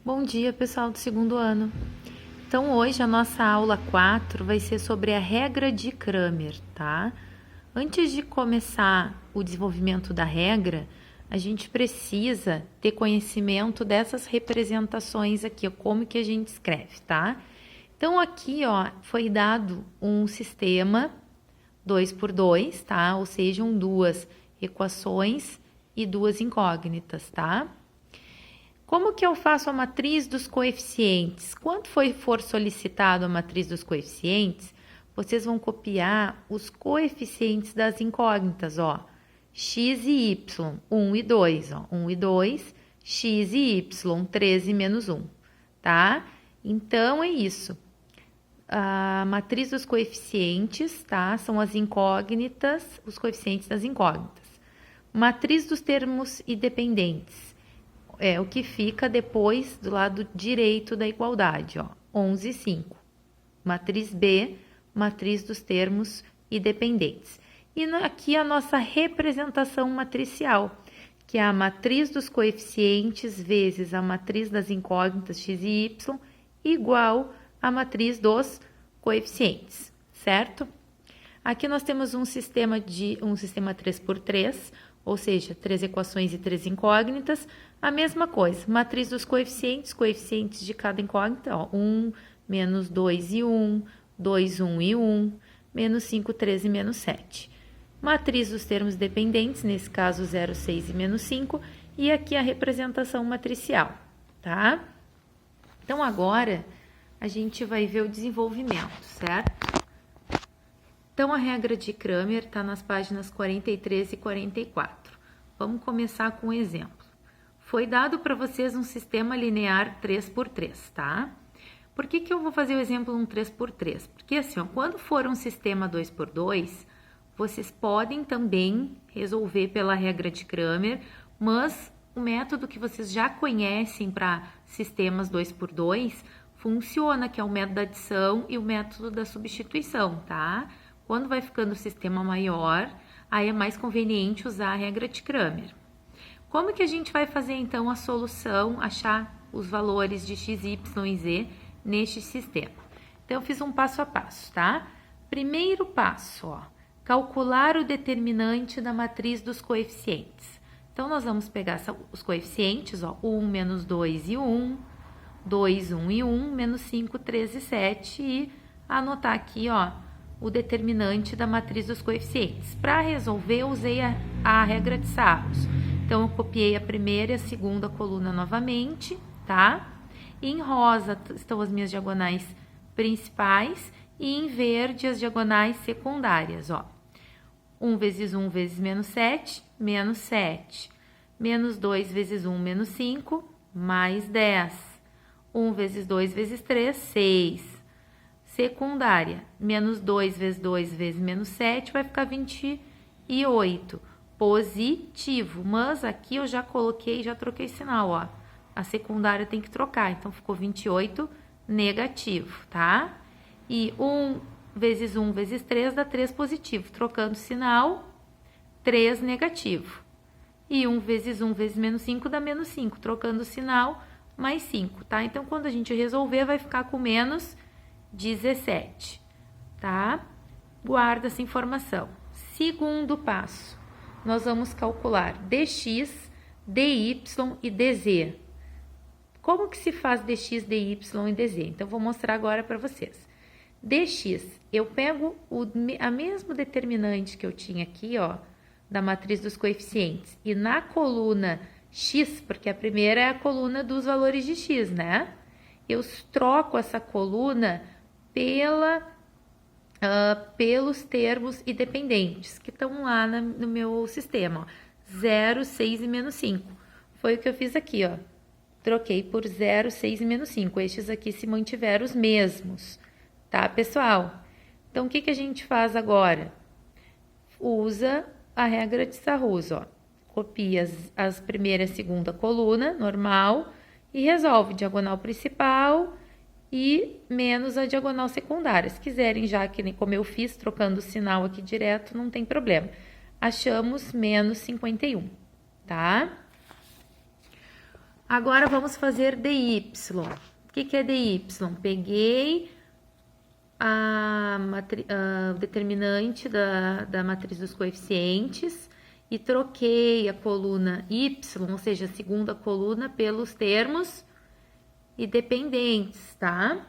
Bom dia, pessoal do segundo ano. Então, hoje a nossa aula 4 vai ser sobre a regra de Cramer, tá? Antes de começar o desenvolvimento da regra, a gente precisa ter conhecimento dessas representações aqui, como que a gente escreve, tá? Então, aqui, ó, foi dado um sistema 2 por 2, tá? Ou sejam, duas equações e duas incógnitas, tá? Como que eu faço a matriz dos coeficientes? Quando for solicitado a matriz dos coeficientes, vocês vão copiar os coeficientes das incógnitas, ó. X e Y, 1 e 2, ó. 1 e 2, X e Y, 13 menos 1, tá? Então, é isso. A matriz dos coeficientes, tá? São as incógnitas, os coeficientes das incógnitas. Matriz dos termos independentes. É o que fica depois do lado direito da igualdade, ó, 11 e 5. Matriz B, matriz dos termos independentes. E aqui a nossa representação matricial, que é a matriz dos coeficientes vezes a matriz das incógnitas x e y, igual à matriz dos coeficientes, certo? Aqui nós temos um sistema 3x3, ou seja, 3 equações e 3 incógnitas. A mesma coisa, matriz dos coeficientes, coeficientes de cada incógnita, ó, 1, menos 2 e 1, 2, 1 e 1, menos 5, 13 e menos 7. Matriz dos termos dependentes, nesse caso 0, 6 e menos 5, e aqui a representação matricial, tá? Então, agora, a gente vai ver o desenvolvimento, certo? Então, a regra de Cramer está nas páginas 43 e 44. Vamos começar com um exemplo. Foi dado para vocês um sistema linear 3x3, tá? Por que eu vou fazer o exemplo um 3x3? Porque assim, ó, quando for um sistema 2x2, vocês podem também resolver pela regra de Cramer, mas o método que vocês já conhecem para sistemas 2x2 funciona, que é o método da adição e o método da substituição, tá? Quando vai ficando o sistema maior, aí é mais conveniente usar a regra de Cramer. Como que a gente vai fazer, então, a solução, achar os valores de x, y e z neste sistema? Então, eu fiz um passo a passo, tá? Primeiro passo, ó, calcular o determinante da matriz dos coeficientes. Então, nós vamos pegar os coeficientes, ó, 1, menos 2 e 1, 2, 1 e 1, menos 5, 13 e 7, e anotar aqui, ó, o determinante da matriz dos coeficientes. Para resolver, eu usei a regra de Sarros. Então, eu copiei a primeira e a segunda coluna novamente, tá? E em rosa estão as minhas diagonais principais e em verde as diagonais secundárias, ó. 1 vezes 1 vezes menos 7, menos 7. Menos 2 vezes 1, menos 5, mais 10. 1 vezes 2 vezes 3, 6. Secundária, menos 2 vezes 2 vezes menos 7, vai ficar 28. Positivo, mas aqui eu já coloquei, já troquei sinal, ó. A secundária tem que trocar, então ficou 28 negativo, tá? E 1 vezes 1 vezes 3 dá 3 positivo, trocando sinal, 3 negativo. E 1 vezes 1 vezes menos 5 dá menos 5, trocando sinal, mais 5, tá? Então, quando a gente resolver, vai ficar com menos 17, tá? Guarda essa informação. Segundo passo, nós vamos calcular dx, dy e dz. Como que se faz dx, dy e dz? Então, vou mostrar agora para vocês. Dx, eu pego a mesmo determinante que eu tinha aqui, ó, da matriz dos coeficientes, e na coluna x, porque a primeira é a coluna dos valores de x, né? Eu troco essa coluna pelos termos independentes que estão lá no meu sistema, ó. 0, 6 e menos 5. Foi o que eu fiz aqui, ó. Troquei por 0, 6 e menos 5. Estes aqui se mantiveram os mesmos, tá, pessoal? Então, o que a gente faz agora? Usa a regra de Sarrus, ó. Copia as primeira e segunda coluna, normal, e resolve diagonal principal e menos a diagonal secundária. Se quiserem, já que como eu fiz, trocando o sinal aqui direto, não tem problema. Achamos menos 51, tá? Agora vamos fazer dy. O que é dy? Peguei o determinante da matriz dos coeficientes e troquei a coluna y, ou seja, a segunda coluna, pelos termos independentes, tá?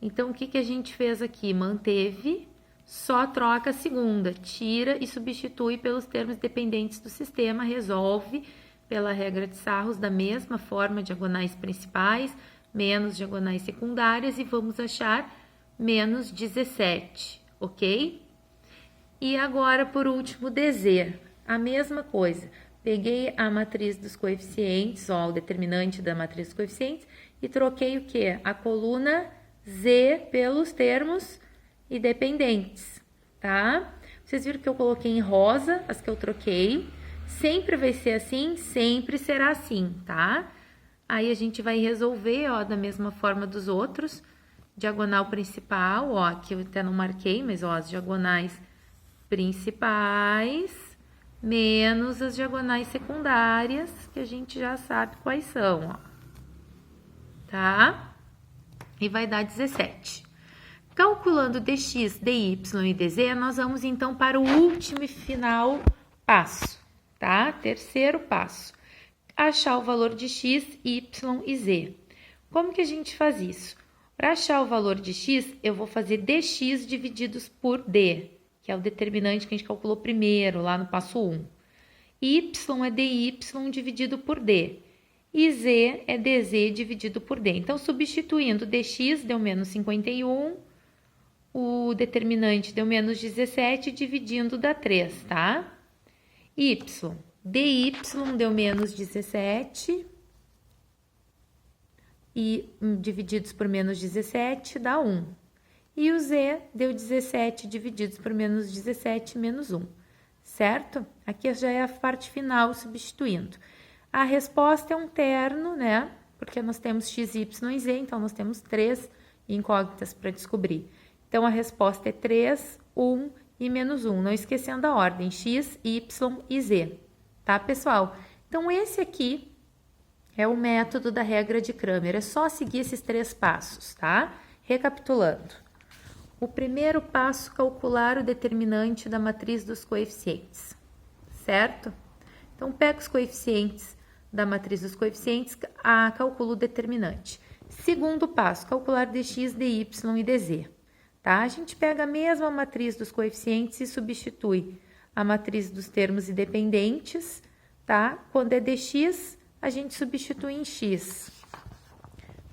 Então, o que a gente fez aqui? Manteve, só troca a segunda, tira e substitui pelos termos dependentes do sistema, resolve pela regra de Sarros da mesma forma, diagonais principais, menos diagonais secundárias, e vamos achar menos 17, ok? E agora, por último, dz, a mesma coisa. Peguei a matriz dos coeficientes, ó, o determinante da matriz dos coeficientes, e troquei o quê? A coluna z pelos termos independentes, tá? Vocês viram que eu coloquei em rosa as que eu troquei. Sempre vai ser assim, sempre será assim, tá? Aí a gente vai resolver, ó, da mesma forma dos outros. Diagonal principal, ó, aqui eu até não marquei, mas ó, as diagonais principais menos as diagonais secundárias, que a gente já sabe quais são, ó. Tá? E vai dar 17. Calculando dx, dy e dz, nós vamos então para o último e final passo, tá? Terceiro passo. Achar o valor de x, y e z. Como que a gente faz isso? Para achar o valor de x, eu vou fazer dx divididos por d, que é o determinante que a gente calculou primeiro, lá no passo 1. Y é dy dividido por d. E z é dz dividido por d. Então, substituindo dx deu menos 51, o determinante deu menos 17, dividindo dá 3, tá? Y, dy deu menos 17, e divididos por menos 17 dá 1. E o z deu 17 divididos por menos 17, menos 1, certo? Aqui já é a parte final substituindo. A resposta é um terno, né? Porque nós temos x, y e z, então nós temos 3 incógnitas para descobrir. Então, a resposta é 3, 1 e menos 1. Não esquecendo a ordem, x, y e z. Tá, pessoal? Então, esse aqui é o método da regra de Cramer. É só seguir esses 3 passos, tá? Recapitulando. O primeiro passo, calcular o determinante da matriz dos coeficientes, certo? Então, pega os coeficientes da matriz dos coeficientes, calcula o determinante. Segundo passo, calcular dx, dy e dz. Tá? A gente pega a mesma matriz dos coeficientes e substitui a matriz dos termos independentes, tá? Quando é dx, a gente substitui em x.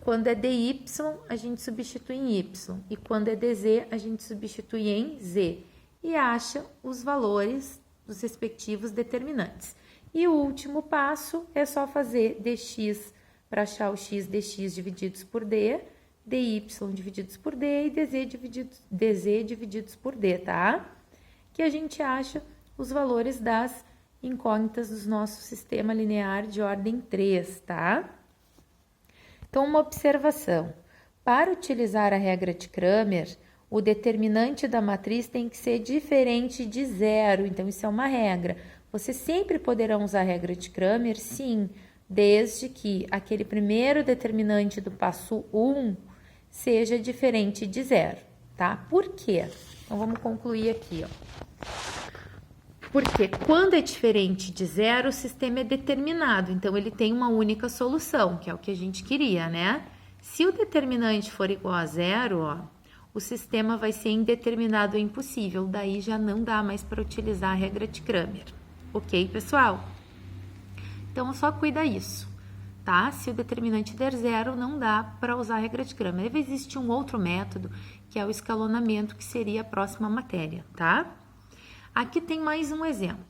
Quando é dy, a gente substitui em y. E quando é dz, a gente substitui em z. E acha os valores dos respectivos determinantes. E o último passo é só fazer dx para achar o x, dx divididos por d, dy divididos por d e dz divididos por d, tá? Que a gente acha os valores das incógnitas do nosso sistema linear de ordem 3, tá? Então, uma observação. Para utilizar a regra de Cramer, o determinante da matriz tem que ser diferente de zero. Então, isso é uma regra. Vocês sempre poderão usar a regra de Cramer, sim, desde que aquele primeiro determinante do passo 1 seja diferente de zero, tá? Por quê? Então, vamos concluir aqui, ó. Porque quando é diferente de zero, o sistema é determinado, então ele tem uma única solução, que é o que a gente queria, né? Se o determinante for igual a zero, ó, o sistema vai ser indeterminado ou impossível, daí já não dá mais para utilizar a regra de Cramer. Ok, pessoal? Então, só cuida isso, tá? Se o determinante der zero, não dá para usar a regra de Cramer. Deve existir um outro método, que é o escalonamento, que seria a próxima matéria, tá? Aqui tem mais um exemplo.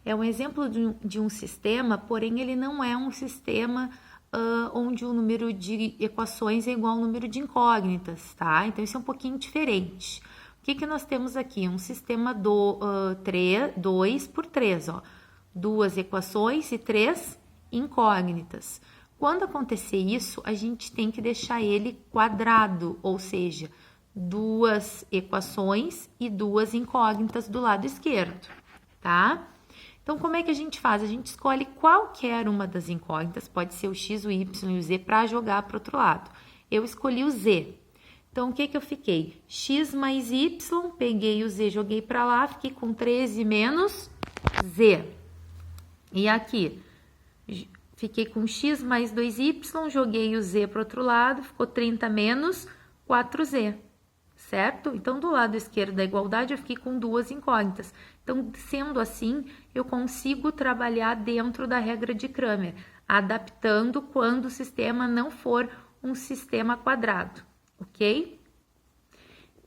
É um exemplo de um sistema, porém ele não é um sistema onde o número de equações é igual ao número de incógnitas, tá? Então, isso é um pouquinho diferente. O que nós temos aqui? Um sistema 2 por 3, ó. 2 equações e 3 incógnitas. Quando acontecer isso, a gente tem que deixar ele quadrado, ou seja, 2 equações e 2 incógnitas do lado esquerdo, tá? Então, como é que a gente faz? A gente escolhe qualquer uma das incógnitas, pode ser o x, o y e o z, para jogar para o outro lado. Eu escolhi o z. Então, o que que eu fiquei? X mais y, peguei o z, joguei para lá, fiquei com 13 menos z. E aqui, fiquei com x mais 2y, joguei o z para o outro lado, ficou 30 menos 4z, certo? Então, do lado esquerdo da igualdade, eu fiquei com duas incógnitas. Então, sendo assim, eu consigo trabalhar dentro da regra de Cramer, adaptando quando o sistema não for um sistema quadrado, ok?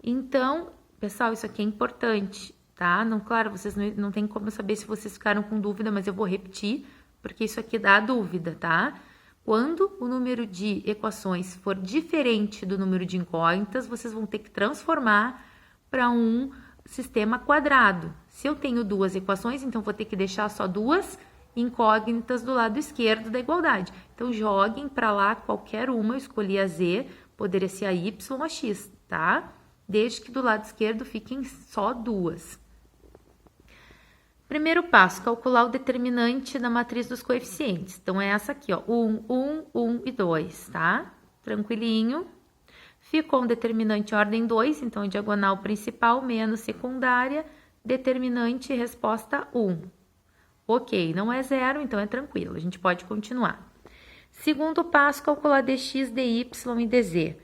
Então, pessoal, isso aqui é importante, tá? Não, claro, vocês não tem como saber se vocês ficaram com dúvida, mas eu vou repetir, porque isso aqui dá dúvida, tá? Quando o número de equações for diferente do número de incógnitas, vocês vão ter que transformar para um sistema quadrado. Se eu tenho duas equações, então vou ter que deixar só duas incógnitas do lado esquerdo da igualdade. Então, joguem para lá qualquer uma, eu escolhi a z, poderia ser a y ou a x, tá? Desde que do lado esquerdo fiquem só duas. Primeiro passo, calcular o determinante da matriz dos coeficientes. Então, é essa aqui, ó, 1, 1, 1 e 2, tá? Tranquilinho. Ficou um determinante ordem 2, então, diagonal principal menos secundária, determinante resposta 1. Ok, não é zero, então é tranquilo, a gente pode continuar. Segundo passo, calcular dx, dy e dz.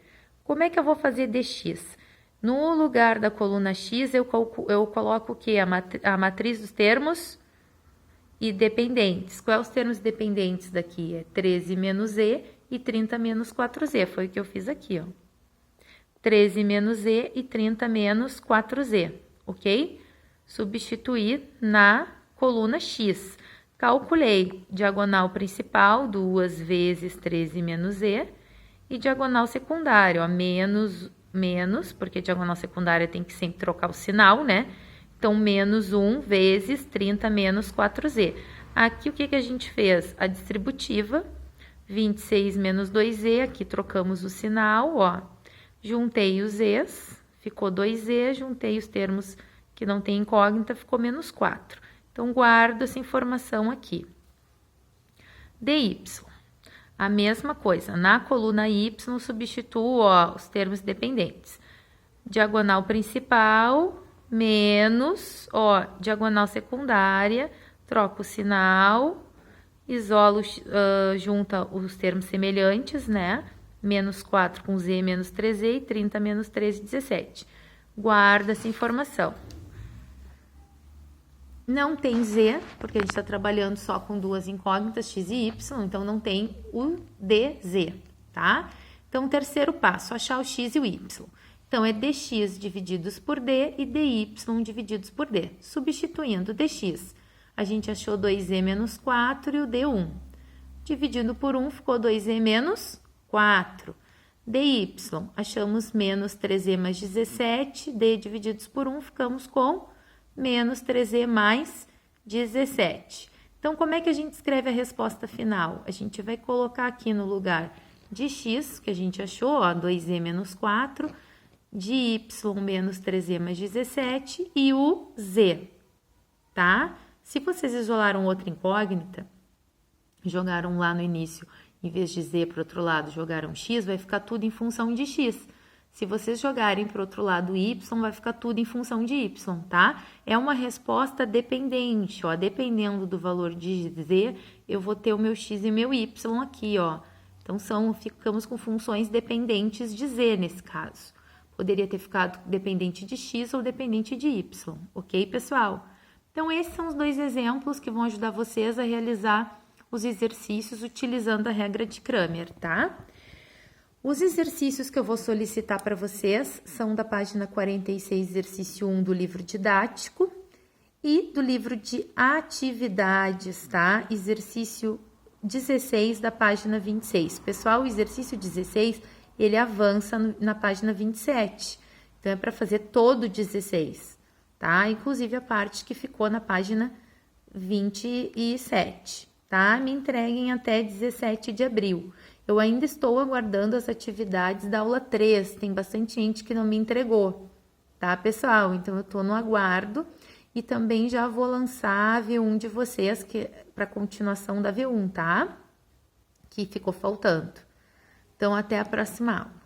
Como é que eu vou fazer dx? No lugar da coluna x, eu coloco o quê? A matriz dos termos e dependentes. Quais os termos dependentes daqui? É 13 menos z e 30 menos 4z. Foi o que eu fiz aqui, ó. 13 menos z e 30 menos 4z, ok? Substituir na coluna x. Calculei diagonal principal, 2 vezes 13 menos z, e diagonal secundária, ó, menos, porque diagonal secundária tem que sempre trocar o sinal, né? Então, menos 1 vezes 30 menos 4z. Aqui, o que que a gente fez? A distributiva, 26 menos 2z, aqui trocamos o sinal, ó. Juntei os z's, ficou 2z, juntei os termos que não tem incógnita, ficou menos 4. Então, guardo essa informação aqui. dy. A mesma coisa, na coluna y, substituo, ó, os termos dependentes. Diagonal principal, menos, ó, diagonal secundária, troco o sinal, isolo, junta os termos semelhantes, né? Menos 4 com z, menos 3z, e 30 menos 13, 17. Guarda essa informação. Não tem z, porque a gente está trabalhando só com duas incógnitas, x e y, então não tem o dz, tá? Então, terceiro passo, achar o x e o y. Então, é dx divididos por d e dy divididos por d. Substituindo dx, a gente achou 2z menos 4 e o d 1. Dividindo por 1, ficou 2z menos 4. dy, achamos menos 3z mais 17, d divididos por 1, ficamos com menos 3z mais 17. Então, como é que a gente escreve a resposta final? A gente vai colocar aqui no lugar de x, que a gente achou, ó, 2z menos 4, de y menos 3z mais 17 e o z, tá? Se vocês isolaram outra incógnita, jogaram lá no início, em vez de z para o outro lado, jogaram x, vai ficar tudo em função de x. Se vocês jogarem para o outro lado y, vai ficar tudo em função de y, tá? É uma resposta dependente, ó. Dependendo do valor de z, eu vou ter o meu x e meu y aqui, ó. Então, ficamos com funções dependentes de z nesse caso. Poderia ter ficado dependente de x ou dependente de y, ok, pessoal? Então, esses são os dois exemplos que vão ajudar vocês a realizar os exercícios utilizando a regra de Cramer, tá? Os exercícios que eu vou solicitar para vocês são da página 46, exercício 1 do livro didático e do livro de atividades, tá? Exercício 16 da página 26. Pessoal, o exercício 16, ele avança na página 27. Então, é para fazer todo o 16, tá? Inclusive a parte que ficou na página 27, tá? Me entreguem até 17 de abril. Eu ainda estou aguardando as atividades da aula 3, tem bastante gente que não me entregou, tá, pessoal? Então, eu estou no aguardo e também já vou lançar a V1 de vocês para continuação da V1, tá? Que ficou faltando. Então, até a próxima aula.